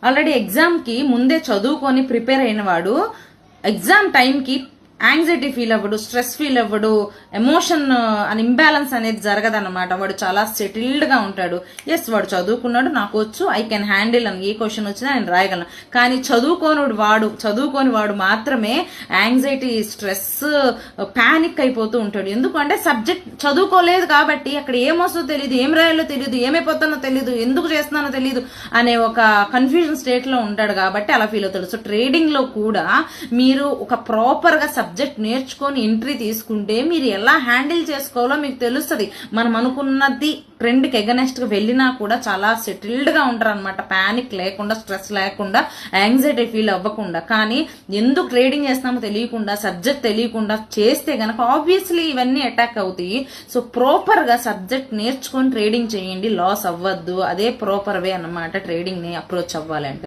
Already ఎగ్జామ్కి ముందే చదువుకొని ప్రిపేర్ అయిన వాడు ఎగ్జామ్ టైంకి యాంగ్జైటీ ఫీల్ అవ్వడు, స్ట్రెస్ ఫీల్ అవ్వడు, ఎమోషన్ అని ఇంబ్యాలెన్స్ అనేది జరగదన్నమాట. వాడు చాలా సెటిల్డ్గా ఉంటాడు. ఎస్, వాడు చదువుకున్నాడు, నాకు వచ్చు, ఐ కెన్ హ్యాండిల్ అని ఏ క్వశ్చన్ వచ్చినా నేను రాయగలను. కానీ చదువుకోని వాడు మాత్రమే యాంగ్జైటీ, స్ట్రెస్, ప్యానిక్ అయిపోతూ ఉంటాడు. ఎందుకంటే సబ్జెక్ట్ చదువుకోలేదు కాబట్టి అక్కడ ఏమొస్తుందో తెలియదు, ఏం రాయాలో తెలియదు, ఏమైపోతానో తెలియదు, ఎందుకు చేస్తున్నానో తెలియదు అనే ఒక కన్ఫ్యూజన్ స్టేట్లో ఉంటాడు కాబట్టి అలా ఫీల్ అవుతాడు. సో ట్రేడింగ్లో కూడా మీరు ఒక ప్రాపర్గా సబ్జెక్ట్ నేర్చుకొని ఎంట్రీ తీసుకుంటే మీరు ఎలా హ్యాండిల్ చేసుకోవాలో మీకు తెలుస్తుంది. మనం అనుకున్నది ట్రెండ్కి ఎగనెస్ట్గా వెళ్ళినా కూడా చాలా సెటిల్డ్గా ఉంటారు అనమాట. ప్యానిక్ లేకుండా, స్ట్రెస్ లేకుండా, యాంగ్జైటీ ఫీల్ అవ్వకుండా. కానీ ఎందుకు ట్రేడింగ్ చేస్తామో తెలియకుండా, సబ్జెక్ట్ తెలియకుండా చేస్తే గనక ఆబ్వియస్లీ ఇవన్నీ అటాక్ అవుతాయి. సో ప్రాపర్గా సబ్జెక్ట్ నేర్చుకొని ట్రేడింగ్ చేయండి, లాస్ అవ్వద్దు. అదే ప్రాపర్ వే అన్నమాట ట్రేడింగ్ని అప్రోచ్ అవ్వాలంటే.